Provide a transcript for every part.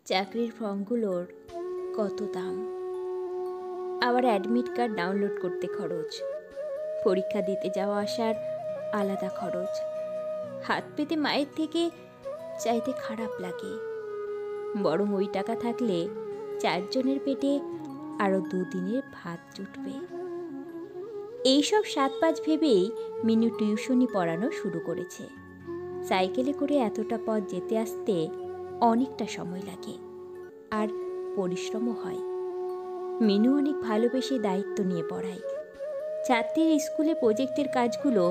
চাকরির ফর্মগুলোর কত দাম, আবার অ্যাডমিট কার্ড ডাউনলোড করতে খরচ, পরীক্ষা দিতে যাওয়া আসার আলাদা খরচ। হাত পেতে মায়ের থেকে চাইতে খারাপ লাগে, বরং ওই টাকা থাকলে 4 জনের পেটে আরও 2 দিনের ভাত জুটবে। এইসব 7-5 ভেবেই মিনু টিউশনি পড়ানো শুরু করেছে। সাইকেলে করে এতটা পথ যেতে আসতে অনেকটা সময় লাগে, আর পরিশ্রমও হয়। মিনু অনেক ভালোবেসে দায়িত্ব নিয়ে পড়ায়। ছাত্রীর স্কুলে প্রজেক্টের কাজগুলো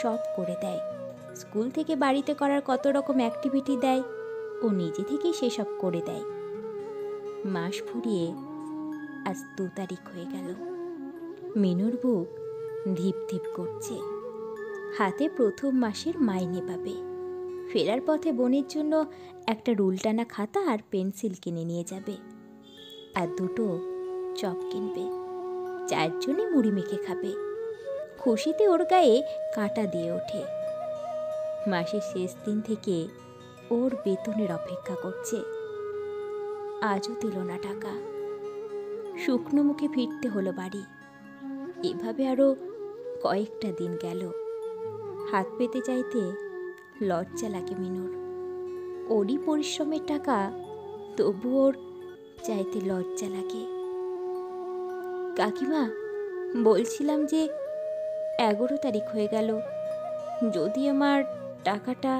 সব করে দেয়। স্কুল থেকে বাড়িতে করার কত রকম অ্যাক্টিভিটি দেয়, ও নিজে থেকেই সেসব করে দেয়। মাস ফুরিয়ে আজ 2 তারিখ হয়ে গেল। মিনুর বুক ধিপ ধিপ করছে। হাতে প্রথম মাসের মাইনে পাবে। ফেরার পথে বোনের জন্য একটা রুল টানা খাতা আর পেন্সিল কিনে নিয়ে যাবে, আর 2টো চপ কিনবে। 4 জনে মুড়ি মেখে খাবে। খুশিতে ওর গায়ে কাঁটা দিয়ে ওঠে। মাসের শেষ দিন থেকে ওর বেতনের অপেক্ষা করছে। আজও দিল না টাকা। শুকনো মুখে ফিরতে হলো বাড়ি। এভাবে আরও কয়েকটা দিন গেল। হাত পেতে চাইতে লজ্জা লাগে মিনুর। ওরই পরিশ্রমের টাকা, তবু ওর চাইতে লজ্জা লাগে। কাকিমা, বলছিলাম যে 11 তারিখ হয়ে গেল, যদি আমার টাকাটা।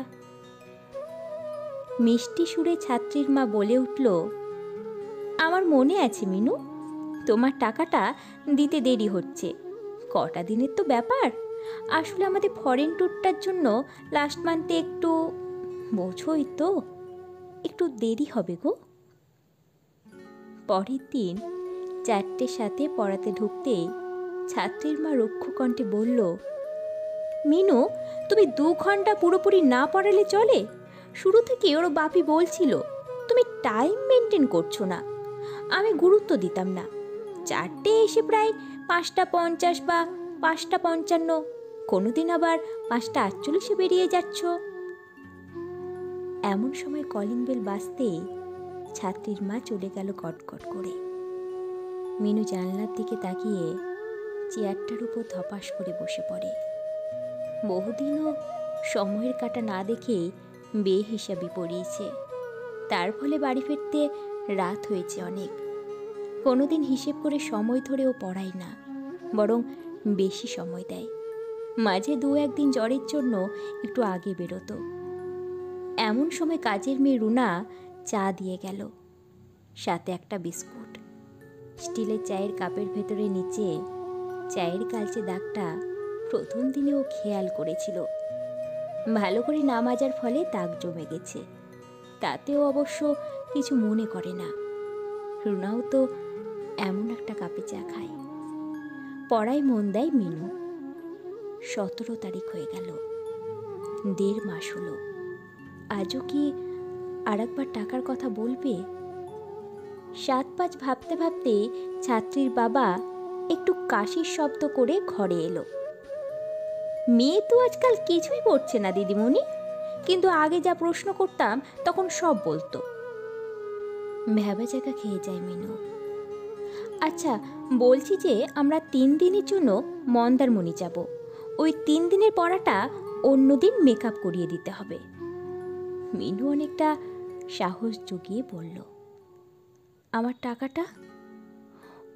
মিষ্টি সুরে ছাত্রীর মা বলে উঠল, আমার মনে আছে মিনু, তোমার টাকাটা দিতে দেরি হচ্ছে। কটা দিনের তো ব্যাপার। আসলে আমাদের ফরেন ট্যুরটার জন্য লাস্ট মান্থে একটু, বোঝোই তো, একটু দেরি হবে গো। পরের দিন 4টের সাথে পড়াতে ঢুকতেই ছাত্রীর মা রুক্ষ কণ্ঠে বলল, মিনু, তুমি 2 ঘন্টা পুরোপুরি না পড়ালে চলে? শুরু থেকে ওর বাপি বলছিল তুমি টাইম মেনটেন করছো না। আমি গুরুত্ব দিতাম না। 4টে এসে প্রায় 5:50 বা 5:55, কোনোদিন আবার 5:48 বেরিয়ে যাচ্ছ। এমন সময় কলিং বেল বাজতেই ছাত্রীর মা চলে গেল গটগট করে। মিনু জানলার দিকে তাকিয়ে চেয়ারটার উপর ধপাস করে বসে পড়ে। বহুদিনও সময়ের কাঁটা না দেখেই বেহিসাবি পড়িয়েছে। তার ফলে বাড়ি ফিরতে রাত হয়েছে অনেক। কোনোদিন হিসেব করে সময় ধরেও পড়ায় না, বরং বেশি সময় দেয়। মাঝে 2-1 দিন জ্বরের জন্য একটু আগে বেরোতো। এমন সময় কাজের মেয়ে রুনা চা দিয়ে গেল, সাথে একটা বিস্কুট। স্টিলের চায়ের কাপের ভেতরে নিচে চায়ের কালচে দাগটা প্রথম দিনে ও খেয়াল করেছিল। ভালো করে না মাজার ফলে দাগ জমে গেছে। তাতেও অবশ্য কিছু মনে করে না। রুনাও তো এমন একটা কাপে চা খায়। পড়ায় মন দেয় মিনু। 17 তারিখ হয়ে গেল। 1.5 মাস হলো। আজও কি আরেকবার টাকার কথা বলবে? 7-5 ভাবতে ভাবতে ছাত্রীর বাবা একটু কাশির শব্দ করে ঘরে এলো। মেয়ে তো আজকাল কিছুই পড়ছে না দিদিমণি, কিন্তু আগে যা প্রশ্ন করতাম তখন সব বলতো। ভ্যাবাচাকা খেয়ে যায় মিনু। আচ্ছা, বলছি যে আমরা 3 দিনের জন্য মন্দারমণি যাব। ওই 3 দিনের পড়াটা অন্যদিন মেকআপ করিয়ে দিতে হবে। মিনু অনেকটা সাহস জুগিয়ে বলল, আমার টাকাটা?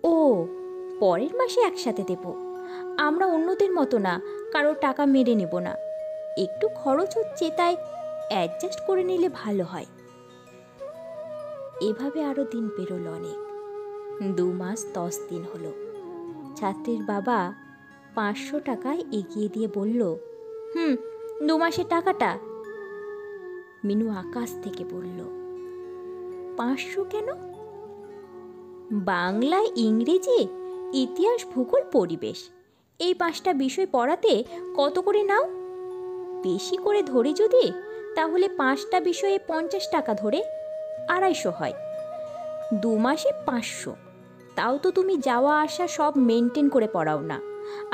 ও, পরের মাসে একসাথে দেব। আমরা অন্যদের মতো না, কারো টাকা মেরে নেব না। একটু খরচ হচ্ছে, তাই অ্যাডজাস্ট করে নিলে ভালো হয়। এভাবে আরও দিন পেরোল অনেক। 2 মাস 10 দিন হলো। ছাত্রীর বাবা 500 টাকায় এগিয়ে দিয়ে বলল, 2 মাসের টাকাটা। মিনু আকাশ থেকে বলল, 500 কেন? বাংলা, ইংরেজি, ইতিহাস, ভূগোল, পরিবেশ, এই 5টা বিষয় পড়াতে কত করে নাও? বেশি করে ধরে যদি, তাহলে 5টা বিষয়ে 50 টাকা ধরে 250 হয়। 2 মাসে 500, তাও তো তুমি যাওয়া আসা সব মেনটেন করে পড়াও না।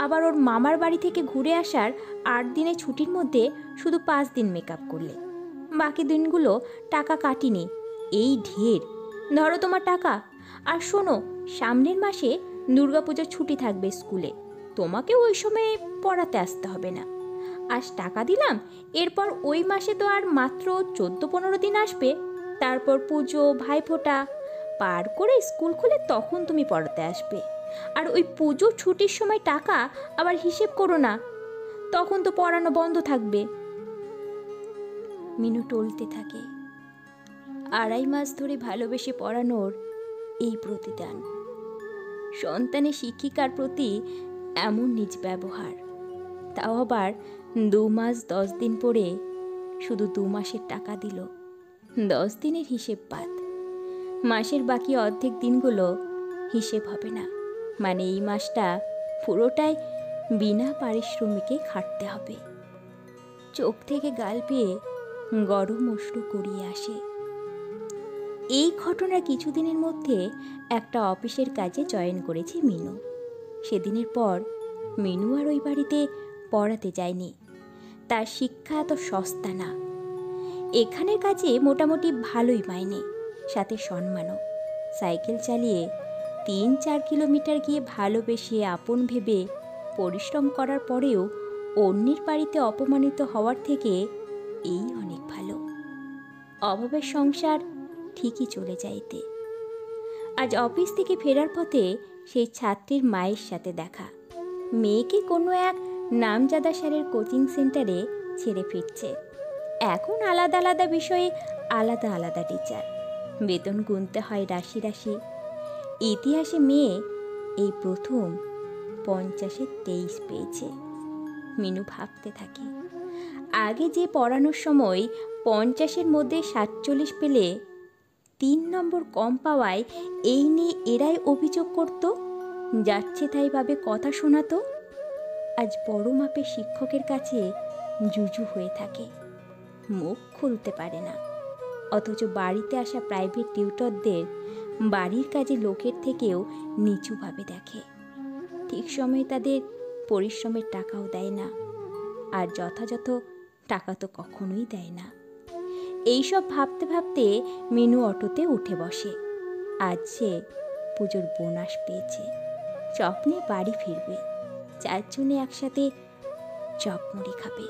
আবার ওর মামার বাড়ি থেকে ঘুরে আসার 8 দিনের ছুটির মধ্যে শুধু 5 দিন মেকআপ করলে, বাকি দিনগুলো টাকা কাটিনি। এই ঢের, ধরো তোমার টাকা। আর শোনো, সামনের মাসে দুর্গাপুজোর ছুটি থাকবে স্কুলে, তোমাকে ওই সময় পড়াতে আসতে হবে না। আজ টাকা দিলাম, এরপর ওই মাসে তো আর মাত্র 14-15 দিন আসবে, তারপর পুজো ভাইফোঁটা পার করে স্কুল খুলে তখন তুমি পড়াতে আসবে। আর ওই পুজো ছুটির সময় টাকা আবার হিসেব করো না, তখন তো পড়ানো বন্ধ থাকবে। মিনু টলতে থাকে। 2.5 মাস ধরে ভালোবেসে পড়ানোর এই প্রতিদান, সন্তানের শিক্ষিকার প্রতি এমন নিজ ব্যবহার, তাও আবার 2 মাস 10 দিন পরে শুধু 2 মাসের টাকা দিল, 10 দিনের হিসেব বাদ। মাসের বাকি অর্ধেক দিনগুলো হিসেব হবে না, মানে এই মাসটা পুরোটাই বিনা পারিশ্রমিকে খাটতে হবে। চোখ থেকে গাল পেয়ে গরম অশ্রু গড়িয়ে আসে। এই ঘটনার কিছুদিনের মধ্যে একটা অফিসের কাজে জয়েন করেছে মিনু। সেদিনের পর মিনু আর ওই বাড়িতে পড়াতে যায়নি। তার শিক্ষা এত সস্তা না। এখানের কাজে মোটামুটি ভালোই মাইনে, সাথে সম্মানও। সাইকেল চালিয়ে 3-4 কিলোমিটার গিয়ে ভালোবেসে আপন ভেবে পরিশ্রম করার পরেও অন্যের বাড়িতে অপমানিত হওয়ার থেকে এই অনেক ভালো। অভাবের সংসার ঠিকই চলে যাইতে। আজ অফিস থেকে ফেরার পথে সেই ছাত্রীর মায়ের সাথে দেখা। মেয়েকে কোনো এক নামজাদা স্যারের কোচিং সেন্টারে ছেড়ে ফিরছে। এখন আলাদা আলাদা বিষয়ে আলাদা আলাদা টিচার, বেতন গুনতে হয় রাশি রাশি। ইতিহাসে মেয়ে এই প্রথম 50-এ 23 পেয়েছে। মিনু ভাবতে থাকে, আগে যে পড়ানোর সময় 50-এর মধ্যে 47 পেলে 3 নম্বর কম পাওয়ায় এই নিয়ে এরাই অভিযোগ করত, যাচ্ছে তাই ভাবে কথা শোনাতো। আজ বড় মাপের শিক্ষকের কাছে জুজু হয়ে থাকে, মুখ খুলতে পারে না। অথচ বাড়িতে আসা প্রাইভেট টিউটরদের বাড়ির কাজে লোকের থেকেও নিচুভাবে দেখে। ঠিক সময়ে তাদের পরিশ্রমের টাকাও দেয় না, আর যথাযথ টাকা তো কখনোই দেয় না। এইসব ভাবতে ভাবতে মিনু অটোতে উঠে বসে। আজ সে পুজোর বোনাস পেয়েছে, চপ নিয়ে বাড়ি ফিরবে। 4 জনে একসাথে চপ মুড়ি খাবে।